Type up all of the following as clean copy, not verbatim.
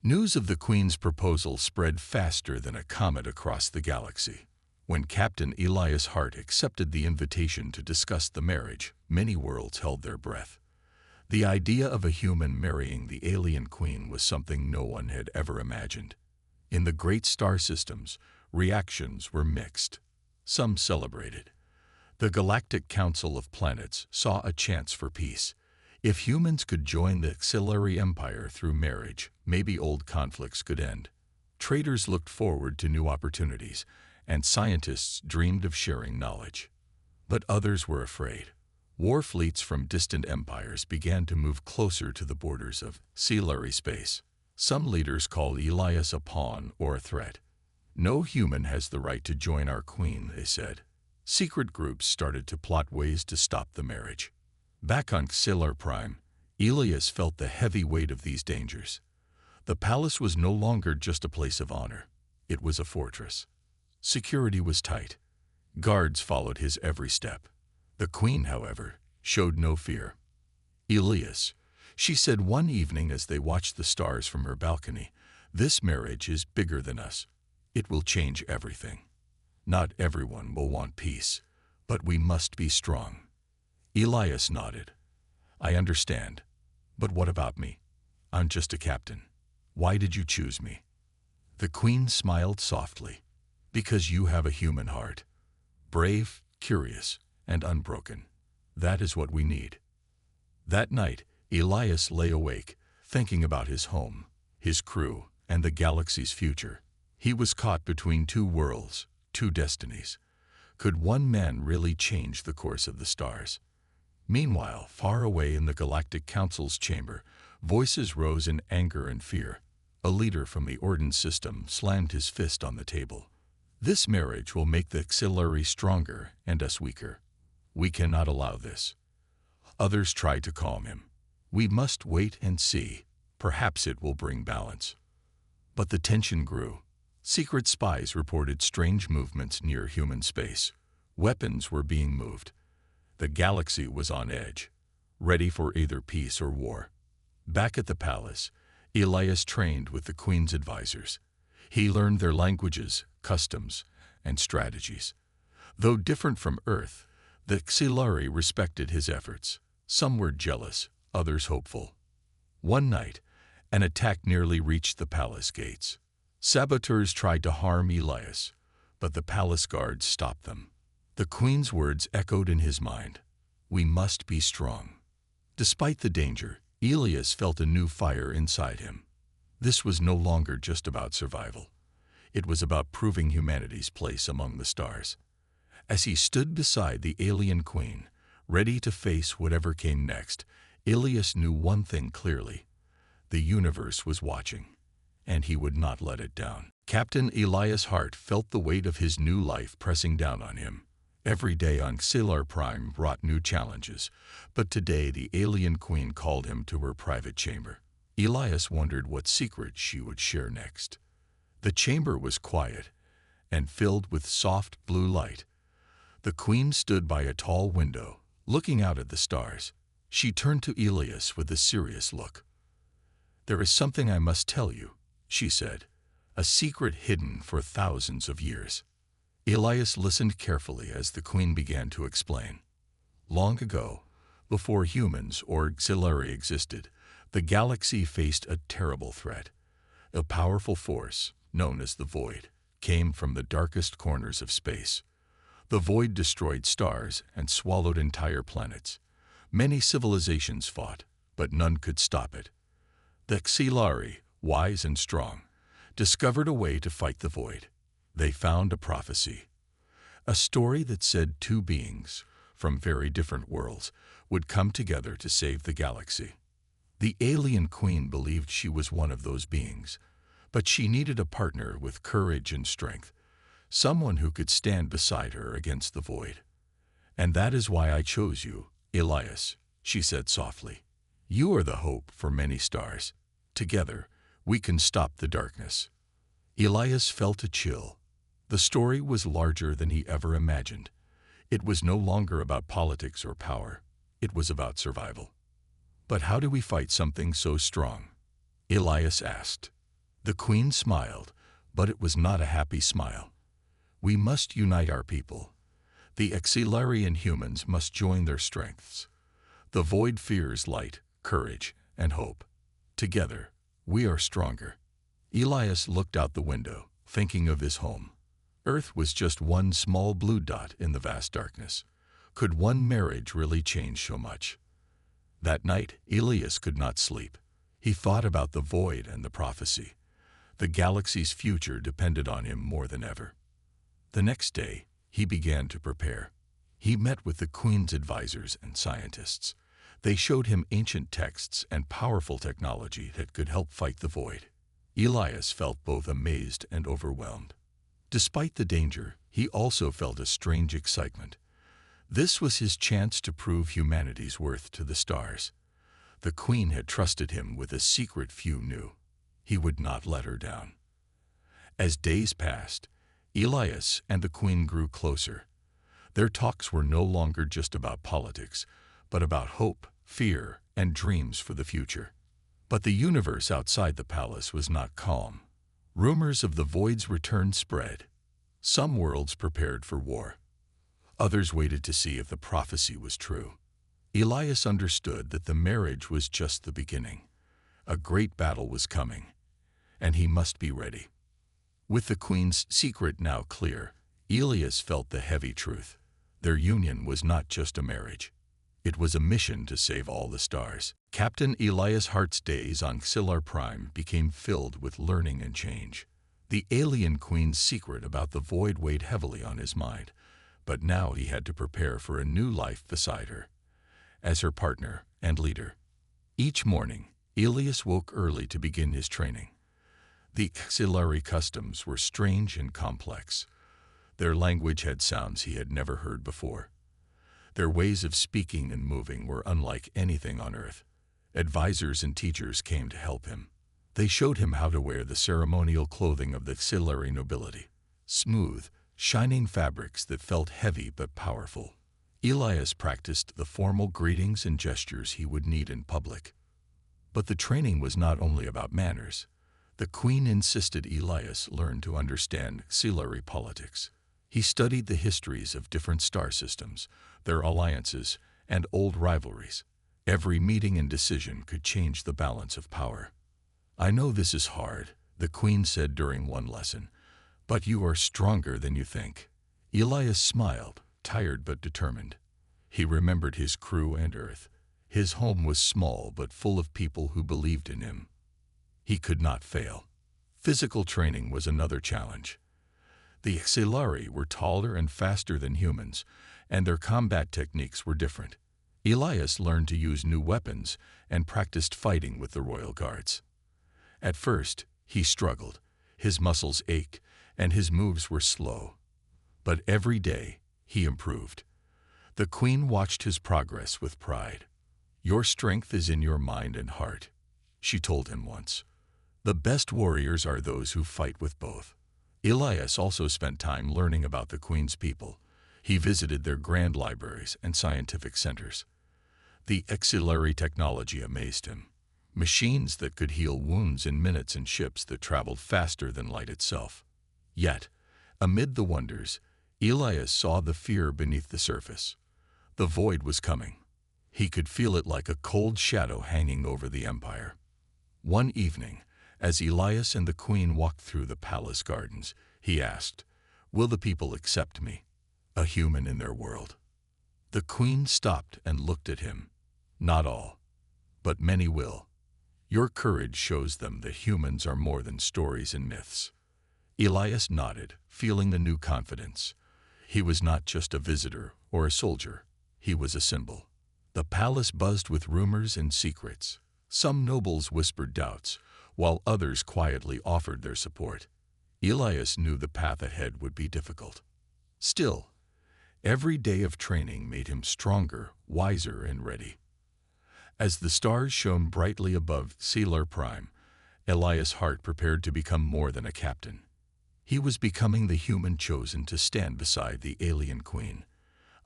News of the Queen's proposal spread faster than a comet across the galaxy. When Captain Elias Hart accepted the invitation to discuss the marriage, many worlds held their breath. The idea of a human marrying the alien queen was something no one had ever imagined. In the great star systems, reactions were mixed. Some celebrated. The Galactic Council of Planets saw a chance for peace. If humans could join the Auxiliary Empire through marriage, maybe old conflicts could end. Traders looked forward to new opportunities, and scientists dreamed of sharing knowledge. But others were afraid. War fleets from distant empires began to move closer to the borders of Auxiliary space. Some leaders called Elias a pawn or a threat. No human has the right to join our queen, they said. Secret groups started to plot ways to stop the marriage. Back on Xillar Prime, Elias felt the heavy weight of these dangers. The palace was no longer just a place of honor. It was a fortress. Security was tight. Guards followed his every step. The queen, however, showed no fear. "Elias," she said one evening as they watched the stars from her balcony, "this marriage is bigger than us. It will change everything. Not everyone will want peace, but we must be strong." Elias nodded. "I understand. But what about me? I'm just a captain. Why did you choose me?" The queen smiled softly. "Because you have a human heart. Brave, curious, and unbroken. That is what we need." That night, Elias lay awake, thinking about his home, his crew, and the galaxy's future. He was caught between two worlds, two destinies. Could one man really change the course of the stars? Meanwhile, far away in the Galactic Council's chamber, voices rose in anger and fear. A leader from the Ordnance system slammed his fist on the table. "This marriage will make the Auxiliary stronger and us weaker. We cannot allow this." Others tried to calm him. "We must wait and see. Perhaps it will bring balance." But the tension grew. Secret spies reported strange movements near human space. Weapons were being moved. The galaxy was on edge, ready for either peace or war. Back at the palace, Elias trained with the Queen's advisors. He learned their languages, customs, and strategies. Though different from Earth, the Auxiliary respected his efforts. Some were jealous, others hopeful. One night, an attack nearly reached the palace gates. Saboteurs tried to harm Elias, but the palace guards stopped them. The Queen's words echoed in his mind. "We must be strong." Despite the danger, Elias felt a new fire inside him. This was no longer just about survival. It was about proving humanity's place among the stars. As he stood beside the alien queen, ready to face whatever came next, Elias knew one thing clearly. The universe was watching, and he would not let it down. Captain Elias Hart felt the weight of his new life pressing down on him. Every day on Xillar Prime brought new challenges, but today the alien queen called him to her private chamber. Elias wondered what secret she would share next. The chamber was quiet and filled with soft blue light. The queen stood by a tall window, looking out at the stars. She turned to Elias with a serious look. "There is something I must tell you," she said, "a secret hidden for thousands of years." Elias listened carefully as the queen began to explain. Long ago, before humans or Auxiliary existed, the galaxy faced a terrible threat. A powerful force, known as the Void, came from the darkest corners of space. The Void destroyed stars and swallowed entire planets. Many civilizations fought, but none could stop it. The Auxiliary, wise and strong, discovered a way to fight the Void. They found a prophecy, a story that said two beings from very different worlds would come together to save the galaxy. The alien queen believed she was one of those beings, but she needed a partner with courage and strength, someone who could stand beside her against the Void. "And that is why I chose you, Elias," she said softly. "You are the hope for many stars. Together, we can stop the darkness." Elias felt a chill. The story was larger than he ever imagined. It was no longer about politics or power. It was about survival. "But how do we fight something so strong?" Elias asked. The queen smiled, but it was not a happy smile. We must unite our people. The Exilarian humans must join their strengths. The void fears light, courage, and hope. Together, we are stronger. Elias looked out the window, thinking of his home. Earth was just one small blue dot in the vast darkness. Could one marriage really change so much? That night, Elias could not sleep. He thought about the void and the prophecy. The galaxy's future depended on him more than ever. The next day, he began to prepare. He met with the Queen's advisors and scientists. They showed him ancient texts and powerful technology that could help fight the void. Elias felt both amazed and overwhelmed. Despite the danger, he also felt a strange excitement. This was his chance to prove humanity's worth to the stars. The Queen had trusted him with a secret few knew. He would not let her down. As days passed, Elias and the Queen grew closer. Their talks were no longer just about politics, but about hope, fear, and dreams for the future. But the universe outside the palace was not calm. Rumors of the void's return spread. Some worlds prepared for war. Others waited to see if the prophecy was true. Elias understood that the marriage was just the beginning. A great battle was coming, and he must be ready. With the Queen's secret now clear, Elias felt the heavy truth. Their union was not just a marriage. It was a mission to save all the stars. Captain Elias Hart's days on Xillar Prime became filled with learning and change. The alien Queen's secret about the void weighed heavily on his mind, but now he had to prepare for a new life beside her, as her partner and leader. Each morning, Elias woke early to begin his training. The Xilari customs were strange and complex. Their language had sounds he had never heard before. Their ways of speaking and moving were unlike anything on Earth. Advisors and teachers came to help him. They showed him how to wear the ceremonial clothing of the Xilari nobility. Smooth, shining fabrics that felt heavy but powerful. Elias practiced the formal greetings and gestures he would need in public. But the training was not only about manners. The Queen insisted Elias learn to understand Xilari politics. He studied the histories of different star systems, their alliances, and old rivalries. Every meeting and decision could change the balance of power. "I know this is hard," the Queen said during one lesson, "but you are stronger than you think." Elias smiled, tired but determined. He remembered his crew and Earth. His home was small but full of people who believed in him. He could not fail. Physical training was another challenge. The Xilari were taller and faster than humans, and their combat techniques were different. Elias learned to use new weapons and practiced fighting with the royal guards. At first, he struggled. His muscles ached, and his moves were slow. But every day, he improved. The Queen watched his progress with pride. "Your strength is in your mind and heart," she told him once. "The best warriors are those who fight with both." Elias also spent time learning about the Queen's people. He visited their grand libraries and scientific centers. The Xilari technology amazed him. Machines that could heal wounds in minutes and ships that traveled faster than light itself. Yet, amid the wonders, Elias saw the fear beneath the surface. The void was coming. He could feel it like a cold shadow hanging over the empire. One evening, as Elias and the Queen walked through the palace gardens, he asked, "Will the people accept me, a human in their world?" The Queen stopped and looked at him. "Not all, but many will. Your courage shows them that humans are more than stories and myths." Elias nodded, feeling a new confidence. He was not just a visitor or a soldier. He was a symbol. The palace buzzed with rumors and secrets. Some nobles whispered doubts, while others quietly offered their support. Elias knew the path ahead would be difficult. Still, every day of training made him stronger, wiser, and ready. As the stars shone brightly above Xillar Prime, Elias Hart prepared to become more than a captain. He was becoming the human chosen to stand beside the alien Queen,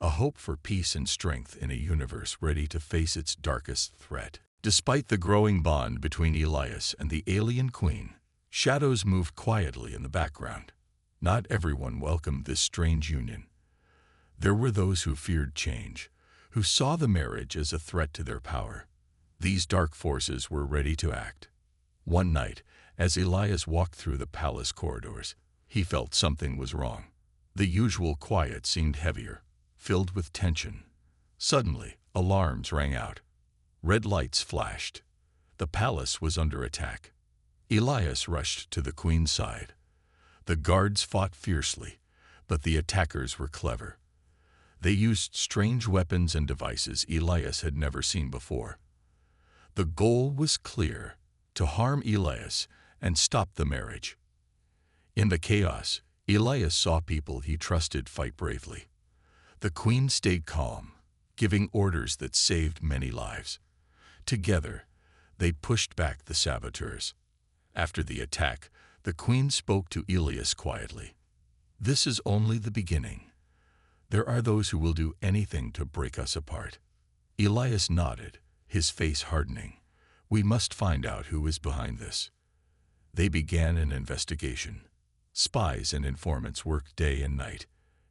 a hope for peace and strength in a universe ready to face its darkest threat. Despite the growing bond between Elias and the alien Queen, Shadows moved quietly in the background. Not everyone welcomed this strange union. There were those who feared change, who saw the marriage as a threat to their power. These dark forces were ready to act. One night, as Elias walked through the palace corridors, he felt something was wrong. The usual quiet seemed heavier, filled with tension. Suddenly, alarms rang out. Red lights flashed. The palace was under attack. Elias rushed to the queen's side. The guards fought fiercely, but the attackers were clever. They used strange weapons and devices Elias had never seen before. The goal was clear: to harm Elias and stop the marriage. In the chaos, Elias saw people he trusted fight bravely. The queen stayed calm, giving orders that saved many lives. Together, they pushed back the saboteurs. After the attack, the queen spoke to Elias quietly. "This is only the beginning. There are those who will do anything to break us apart." Elias nodded, his face hardening. "We must find out who is behind this." They began an investigation. Spies and informants worked day and night.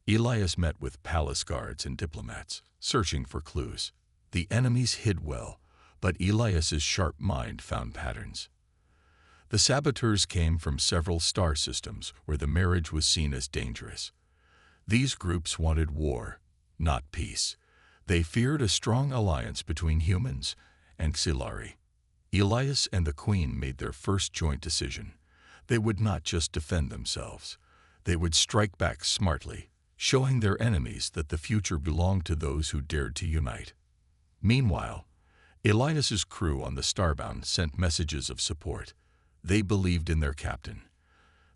Elias met with palace guards and diplomats, searching for clues. The enemies hid well, but Elias's sharp mind found patterns. The saboteurs came from several star systems where the marriage was seen as dangerous. These groups wanted war, not peace. They feared a strong alliance between humans and Xilari. Elias and the queen made their first joint decision. They would not just defend themselves. They would strike back smartly, showing their enemies that the future belonged to those who dared to unite. Meanwhile, Elias's crew on the Starbound sent messages of support. They believed in their captain.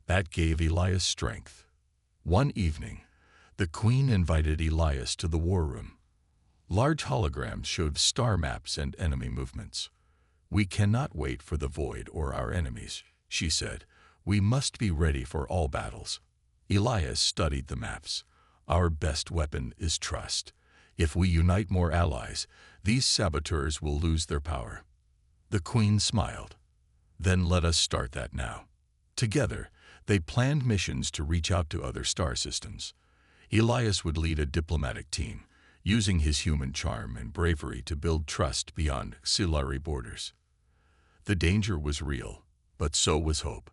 That gave Elias strength. One evening, the queen invited Elias to the war room. Large holograms showed star maps and enemy movements. "We cannot wait for the void or our enemies," she said. "We must be ready for all battles." Elias studied the maps. "Our best weapon is trust. If we unite more allies, these saboteurs will lose their power." The queen smiled. "Then let us start that now." Together, they planned missions to reach out to other star systems. Elias would lead a diplomatic team, using his human charm and bravery to build trust beyond Xilari borders. The danger was real, but so was hope.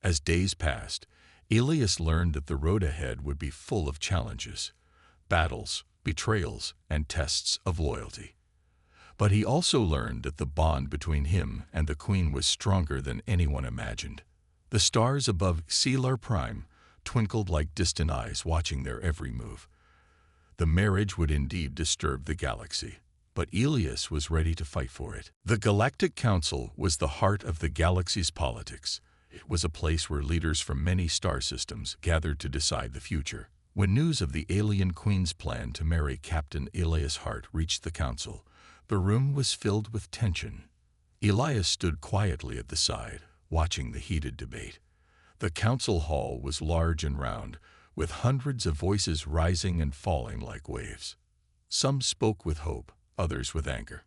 As days passed, Elias learned that the road ahead would be full of challenges, battles, betrayals, and tests of loyalty. But he also learned that the bond between him and the queen was stronger than anyone imagined. The stars above Xilari Prime twinkled like distant eyes watching their every move. The marriage would indeed disturb the galaxy, but Elias was ready to fight for it. The Galactic Council was the heart of the galaxy's politics. It was a place where leaders from many star systems gathered to decide the future. When news of the alien queen's plan to marry Captain Elias Hart reached the council, the room was filled with tension. Elias stood quietly at the side, watching the heated debate. The council hall was large and round, with hundreds of voices rising and falling like waves. Some spoke with hope, others with anger.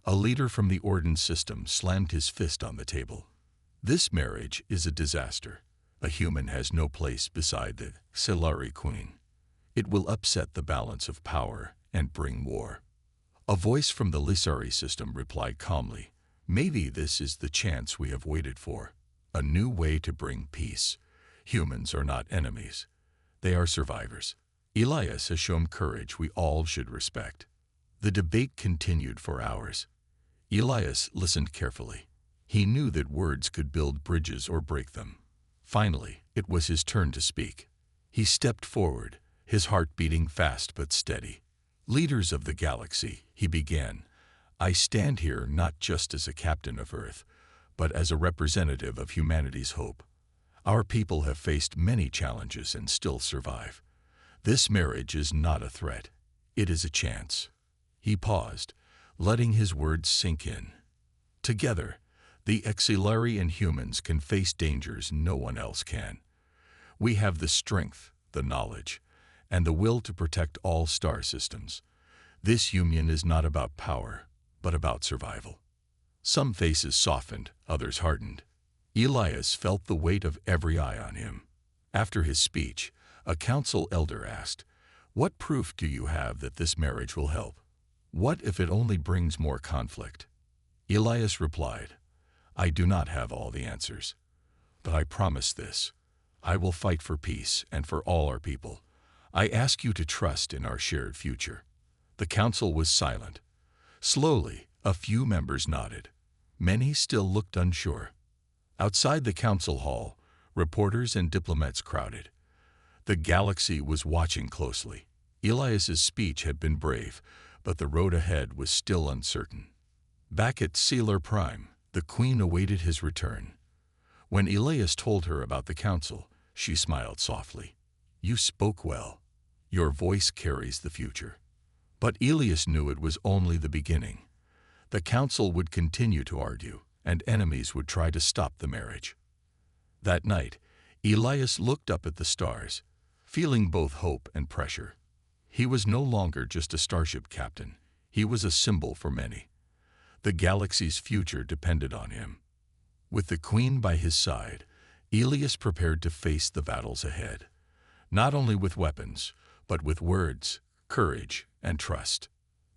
A leader from the Orden system slammed his fist on the table. "This marriage is a disaster. A human has no place beside the Xilari queen. It will upset the balance of power and bring war." A voice from the Lissari system replied calmly, "Maybe this is the chance we have waited for. A new way to bring peace. Humans are not enemies. They are survivors. Elias has shown courage we all should respect." The debate continued for hours. Elias listened carefully. He knew that words could build bridges or break them. Finally, it was his turn to speak. He stepped forward, his heart beating fast but steady. "Leaders of the galaxy," he began, "I stand here not just as a captain of Earth, but as a representative of humanity's hope. Our people have faced many challenges and still survive. This marriage is not a threat. It is a chance." He paused, letting his words sink in. Together, the Xilari and humans can face dangers no one else can. We have the strength, the knowledge, and the will to protect all star systems. This union is not about power, but about survival. Some faces softened, others hardened. Elias felt the weight of every eye on him. After his speech, a council elder asked, "What proof do you have that this marriage will help? What if it only brings more conflict?" Elias replied, "I do not have all the answers, but I promise this. I will fight for peace and for all our people. I ask you to trust in our shared future." The council was silent. Slowly, a few members nodded. Many still looked unsure. Outside the council hall, reporters and diplomats crowded. The galaxy was watching closely. Elias's speech had been brave, but the road ahead was still uncertain. Back at Sealer Prime, the Queen awaited his return. When Elias told her about the council, she smiled softly. "You spoke well. Your voice carries the future." But Elias knew it was only the beginning. The council would continue to argue, and enemies would try to stop the marriage. That night, Elias looked up at the stars, feeling both hope and pressure. He was no longer just a starship captain. He was a symbol for many. The galaxy's future depended on him. With the Queen by his side, Elias prepared to face the battles ahead, not only with weapons, but with words, courage, and trust.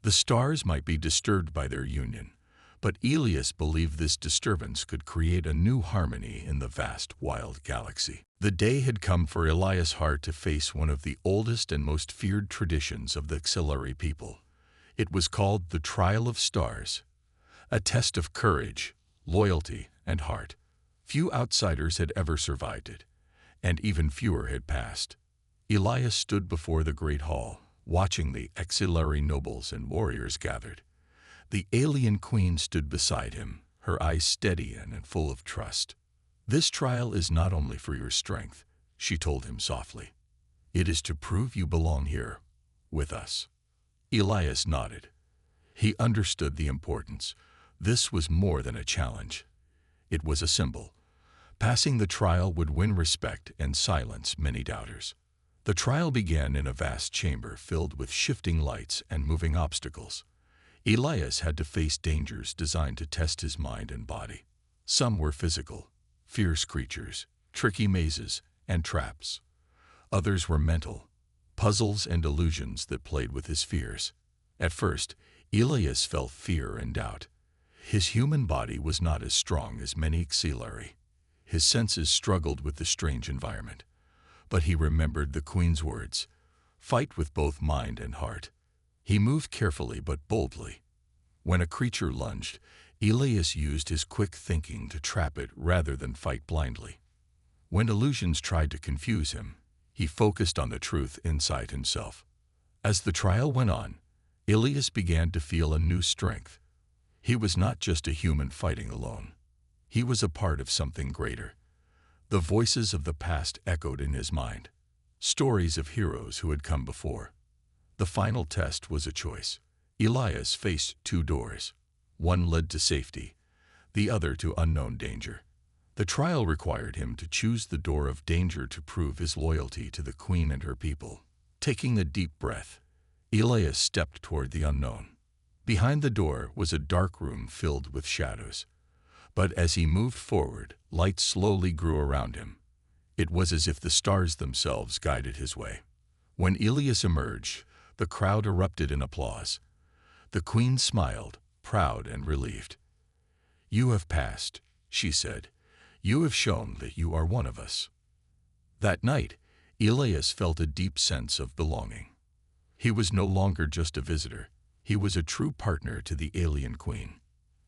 The stars might be disturbed by their union, but Elias believed this disturbance could create a new harmony in the vast, wild galaxy. The day had come for Elias Hart to face one of the oldest and most feared traditions of the Auxiliary people. It was called the Trial of Stars, a test of courage, loyalty, and heart. Few outsiders had ever survived it, and even fewer had passed. Elias stood before the great hall, watching the Auxiliary nobles and warriors gathered. The alien queen stood beside him, her eyes steady and full of trust. "This trial is not only for your strength," she told him softly. "It is to prove you belong here, with us." Elias nodded. He understood the importance. This was more than a challenge. It was a symbol. Passing the trial would win respect and silence many doubters. The trial began in a vast chamber filled with shifting lights and moving obstacles. Elias had to face dangers designed to test his mind and body. Some were physical, fierce creatures, tricky mazes, and traps. Others were mental, puzzles and illusions that played with his fears. At first, Elias felt fear and doubt. His human body was not as strong as many Auxiliary. His senses struggled with the strange environment. But he remembered the Queen's words, "Fight with both mind and heart." He moved carefully but boldly. When a creature lunged, Elias used his quick thinking to trap it rather than fight blindly. When illusions tried to confuse him, he focused on the truth inside himself. As the trial went on, Elias began to feel a new strength. He was not just a human fighting alone. He was a part of something greater. The voices of the past echoed in his mind, stories of heroes who had come before. The final test was a choice. Elias faced two doors. One led to safety, the other to unknown danger. The trial required him to choose the door of danger to prove his loyalty to the Queen and her people. Taking a deep breath, Elias stepped toward the unknown. Behind the door was a dark room filled with shadows. But as he moved forward, light slowly grew around him. It was as if the stars themselves guided his way. When Elias emerged, the crowd erupted in applause. The Queen smiled, proud and relieved. "You have passed," she said. "You have shown that you are one of us." That night, Elias felt a deep sense of belonging. He was no longer just a visitor. He was a true partner to the alien Queen.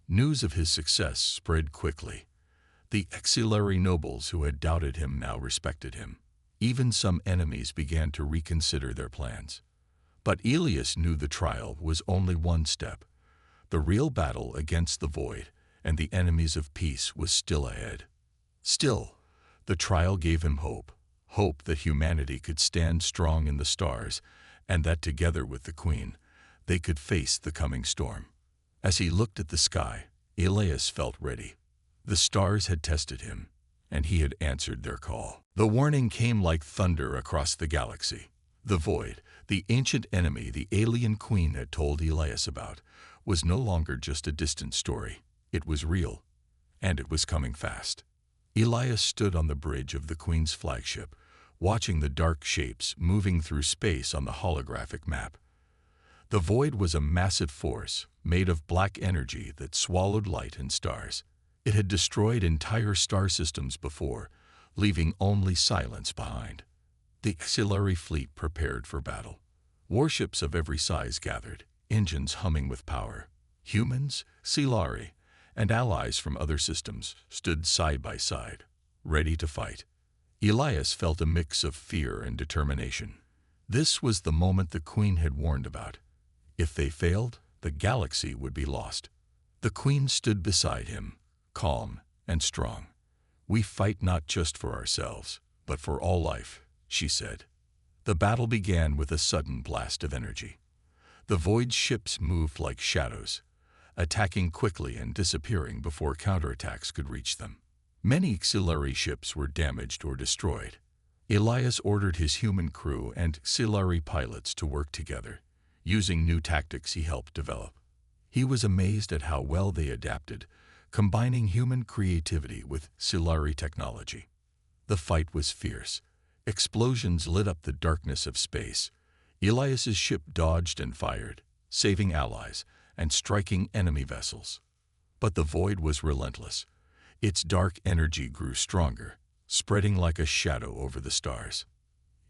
News of his success spread quickly. The Auxiliary nobles who had doubted him now respected him. Even some enemies began to reconsider their plans. But Elias knew the trial was only one step. The real battle against the void and the enemies of peace was still ahead. Still, the trial gave him hope that humanity could stand strong in the stars, and that together with the Queen, they could face the coming storm. As he looked at the sky, Elias felt ready. The stars had tested him, and he had answered their call. The warning came like thunder across the galaxy. The void, the ancient enemy the alien Queen had told Elias about, was no longer just a distant story. It was real, and it was coming fast. Elias stood on the bridge of the Queen's flagship, watching the dark shapes moving through space on the holographic map. The void was a massive force made of black energy that swallowed light and stars. It had destroyed entire star systems before, leaving only silence behind. The auxiliary fleet prepared for battle. Warships of every size gathered, engines humming with power. Humans, Silari, and allies from other systems stood side by side, ready to fight. Elias felt a mix of fear and determination. This was the moment the Queen had warned about. If they failed, the galaxy would be lost. The Queen stood beside him, calm and strong. "We fight not just for ourselves, but for all life," she said. The battle began with a sudden blast of energy. The void ships moved like shadows, attacking quickly and disappearing before counterattacks could reach them. Many auxiliary ships were damaged or destroyed. Elias ordered his human crew and auxiliary pilots to work together, using new tactics he helped develop. He was amazed at how well they adapted, combining human creativity with auxiliary technology. The fight was fierce. Explosions lit up the darkness of space. Elias's ship dodged and fired, saving allies and striking enemy vessels. But the void was relentless. Its dark energy grew stronger, spreading like a shadow over the stars.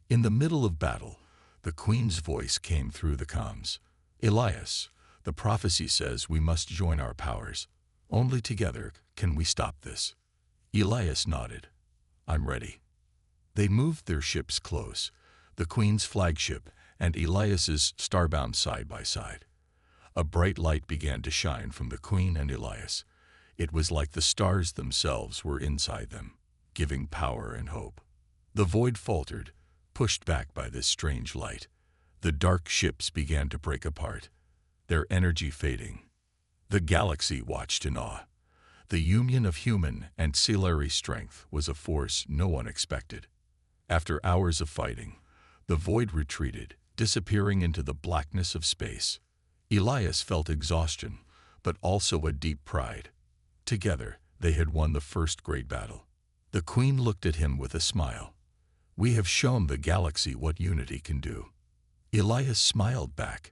In the middle of battle, the Queen's voice came through the comms. "Elias, the prophecy says we must join our powers. Only together can we stop this." Elias nodded. "I'm ready." They moved their ships close, the Queen's flagship and Elias's starbound side by side. A bright light began to shine from the Queen and Elias. It was like the stars themselves were inside them, giving power and hope. The void faltered, pushed back by this strange light. The dark ships began to break apart, their energy fading. The galaxy watched in awe. The union of human and auxiliary strength was a force no one expected. After hours of fighting, the void retreated, disappearing into the blackness of space. Elias felt exhaustion, but also a deep pride. Together, they had won the first great battle. The Queen looked at him with a smile. "We have shown the galaxy what unity can do." Elias smiled back.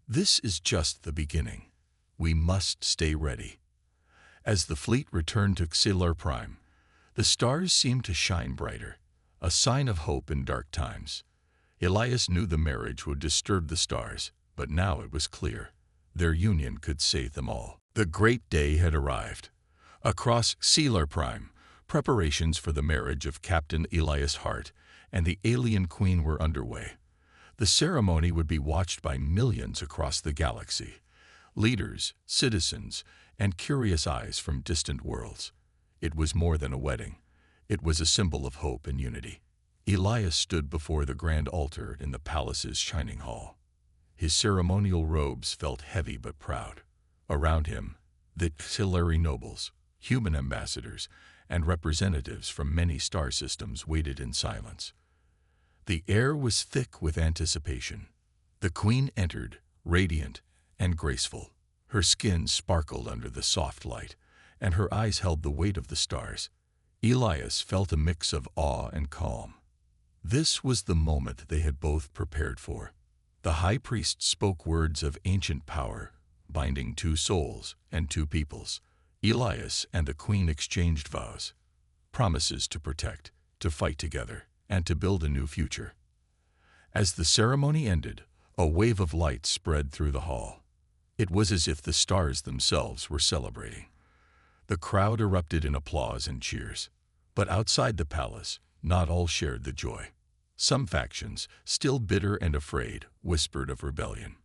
"This is just the beginning. We must stay ready." As the fleet returned to Xilur Prime, the stars seemed to shine brighter, a sign of hope in dark times. Elias knew the marriage would disturb the stars, but now it was clear. Their union could save them all. The great day had arrived. Across Xilur Prime, preparations for the marriage of Captain Elias Hart and the alien Queen were underway. The ceremony would be watched by millions across the galaxy. Leaders, citizens, and curious eyes from distant worlds. It was more than a wedding. It was a symbol of hope and unity. Elias stood before the grand altar in the palace's shining hall. His ceremonial robes felt heavy but proud. Around him, the auxiliary nobles, human ambassadors, and representatives from many star systems waited in silence. The air was thick with anticipation. The Queen entered, radiant and graceful. Her skin sparkled under the soft light, and her eyes held the weight of the stars. Elias felt a mix of awe and calm. This was the moment they had both prepared for. The high priest spoke words of ancient power, binding two souls and two peoples. Elias and the Queen exchanged vows, promises to protect, to fight together, and to build a new future. As the ceremony ended, a wave of light spread through the hall. It was as if the stars themselves were celebrating. The crowd erupted in applause and cheers. But outside the palace, not all shared the joy. Some factions, still bitter and afraid, whispered of rebellion.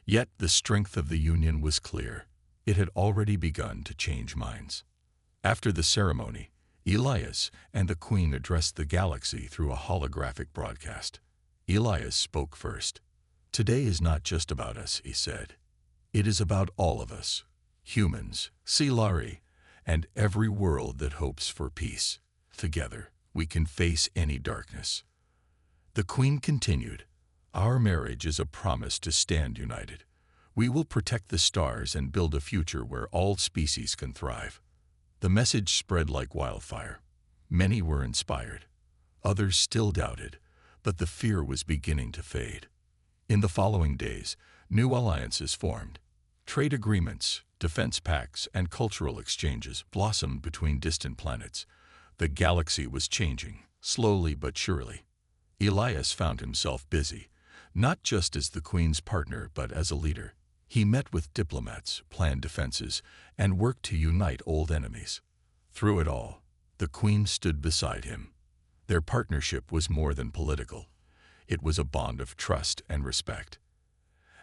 Yet the strength of the union was clear. It had already begun to change minds. After the ceremony, Elias and the Queen addressed the galaxy through a holographic broadcast. Elias spoke first. "Today is not just about us," he said. "It is about all of us, humans, Silari, and every world that hopes for peace. Together, we can face any darkness." The Queen continued, "Our marriage is a promise to stand united. We will protect the stars and build a future where all species can thrive." The message spread like wildfire. Many were inspired. Others still doubted, but the fear was beginning to fade. In the following days, new alliances formed. Trade agreements, defense pacts, and cultural exchanges blossomed between distant planets. The galaxy was changing, slowly but surely. Elias found himself busy, not just as the Queen's partner but as a leader. He met with diplomats, planned defenses, and worked to unite old enemies. Through it all, the Queen stood beside him. Their partnership was more than political. It was a bond of trust and respect.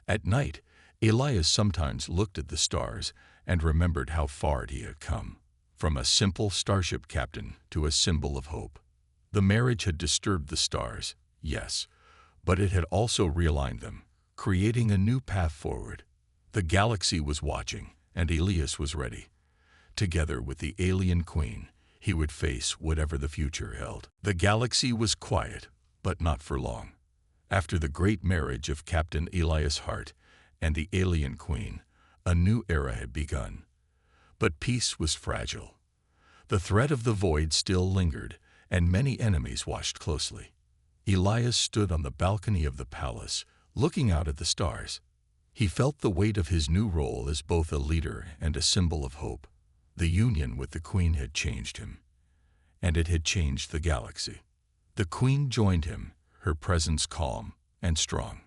At night, Elias sometimes looked at the stars and remembered how far he had come, from a simple starship captain to a symbol of hope. The marriage had disturbed the stars, yes, but it had also realigned them, creating a new path forward. The galaxy was watching, and Elias was ready. Together with the alien queen, he would face whatever the future held. The galaxy was quiet, but not for long. After the great marriage of Captain Elias Hart and the alien queen, a new era had begun. But peace was fragile. The threat of the void still lingered, and many enemies watched closely. Elias stood on the balcony of the palace, looking out at the stars. He felt the weight of his new role as both a leader and a symbol of hope. The union with the Queen had changed him, and it had changed the galaxy. The Queen joined him, her presence calm and strong.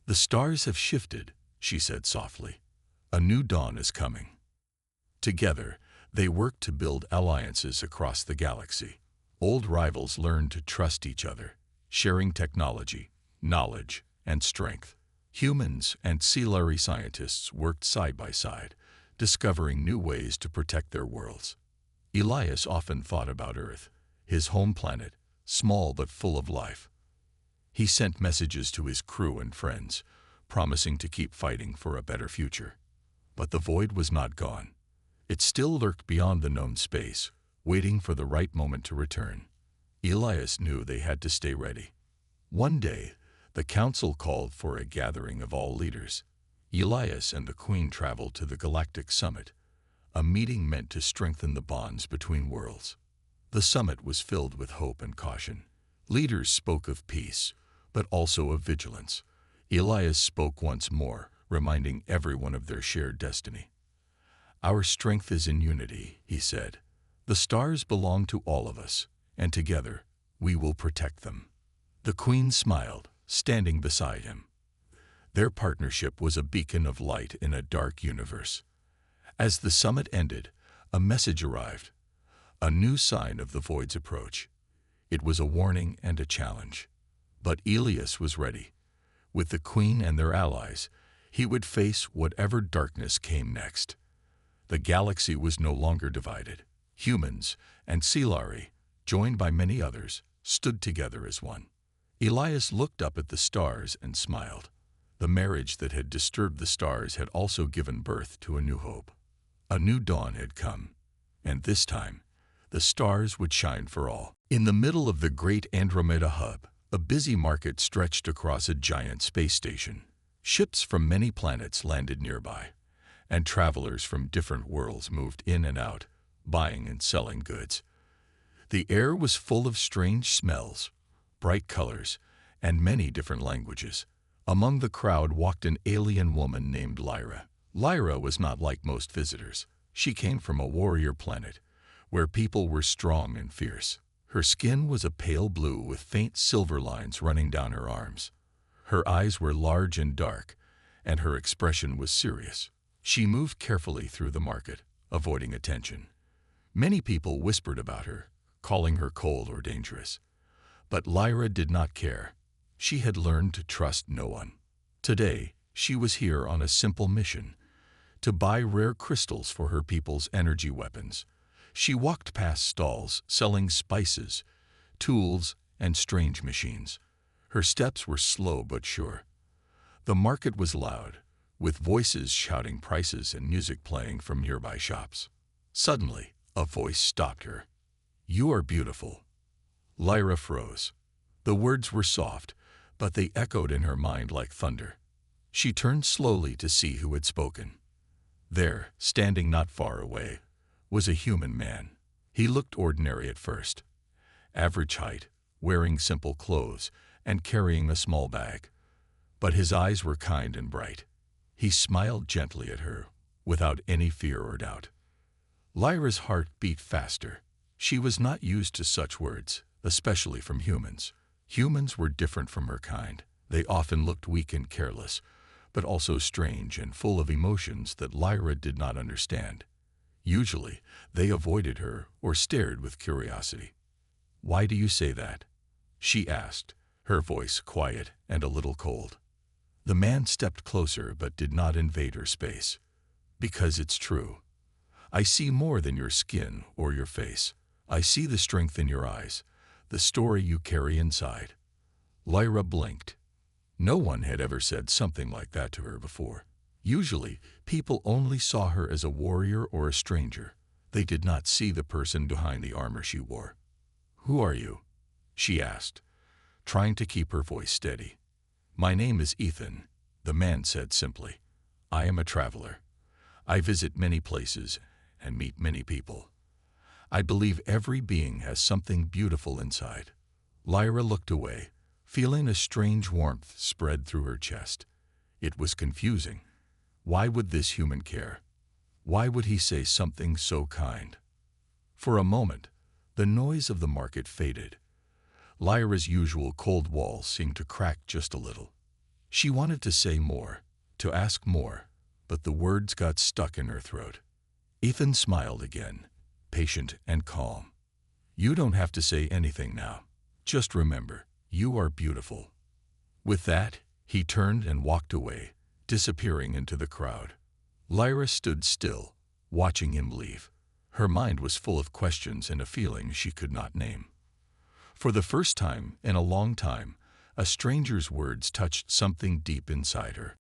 "The stars have shifted," she said softly. "A new dawn is coming." Together, they worked to build alliances across the galaxy. Old rivals learned to trust each other, sharing technology, knowledge, and strength. Humans and Silari scientists worked side by side, discovering new ways to protect their worlds. Elias often thought about Earth, his home planet, small but full of life. He sent messages to his crew and friends, promising to keep fighting for a better future. But the void was not gone. It still lurked beyond the known space, waiting for the right moment to return. Elias knew they had to stay ready. One day, the council called for a gathering of all leaders. Elias and the Queen traveled to the Galactic Summit, a meeting meant to strengthen the bonds between worlds. The summit was filled with hope and caution. Leaders spoke of peace, but also of vigilance. Elias spoke once more, reminding everyone of their shared destiny. "Our strength is in unity," he said. "The stars belong to all of us, and together we will protect them." The Queen smiled, standing beside him. Their partnership was a beacon of light in a dark universe. As the summit ended, a message arrived, a new sign of the void's approach. It was a warning and a challenge. But Elias was ready. With the Queen and their allies, he would face whatever darkness came next. The galaxy was no longer divided. Humans and Silari, joined by many others, stood together as one. Elias looked up at the stars and smiled. The marriage that had disturbed the stars had also given birth to a new hope. A new dawn had come, and this time, the stars would shine for all. In the middle of the great Andromeda hub, a busy market stretched across a giant space station. Ships from many planets landed nearby, and travelers from different worlds moved in and out, buying and selling goods. The air was full of strange smells, bright colors, and many different languages. Among the crowd walked an alien woman named Lyra. Lyra was not like most visitors. She came from a warrior planet, where people were strong and fierce. Her skin was a pale blue with faint silver lines running down her arms. Her eyes were large and dark, and her expression was serious. She moved carefully through the market, avoiding attention. Many people whispered about her, calling her cold or dangerous. But Lyra did not care. She had learned to trust no one. Today, she was here on a simple mission, to buy rare crystals for her people's energy weapons. She walked past stalls selling spices, tools, and strange machines. Her steps were slow but sure. The market was loud, with voices shouting prices and music playing from nearby shops. Suddenly, a voice stopped her. "You are beautiful." Lyra froze. The words were soft, but they echoed in her mind like thunder. She turned slowly to see who had spoken. There, standing not far away, was a human man. He looked ordinary at first. average height, wearing simple clothes, and carrying a small bag. But his eyes were kind and bright. He smiled gently at her, without any fear or doubt. Lyra's heart beat faster. She was not used to such words, especially from humans. Humans were different from her kind. They often looked weak and careless, but also strange and full of emotions that Lyra did not understand. Usually, they avoided her or stared with curiosity. "Why do you say that?" she asked, her voice quiet and a little cold. The man stepped closer but did not invade her space. "Because it's true. I see more than your skin or your face. I see the strength in your eyes, the story you carry inside." Lyra blinked. No one had ever said something like that to her before. Usually, people only saw her as a warrior or a stranger. They did not see the person behind the armor she wore. "Who are you?" she asked, trying to keep her voice steady. "My name is Ethan," the man said simply. "I am a traveler. I visit many places and meet many people. I believe every being has something beautiful inside." Lyra looked away, feeling a strange warmth spread through her chest. It was confusing. Why would this human care? Why would he say something so kind? For a moment, the noise of the market faded. Lyra's usual cold wall seemed to crack just a little. She wanted to say more, to ask more, but the words got stuck in her throat. Ethan smiled again, patient and calm. "You don't have to say anything now. Just remember, you are beautiful." With that, he turned and walked away, disappearing into the crowd. Lyra stood still, watching him leave. Her mind was full of questions and a feeling she could not name. For the first time in a long time, a stranger's words touched something deep inside her.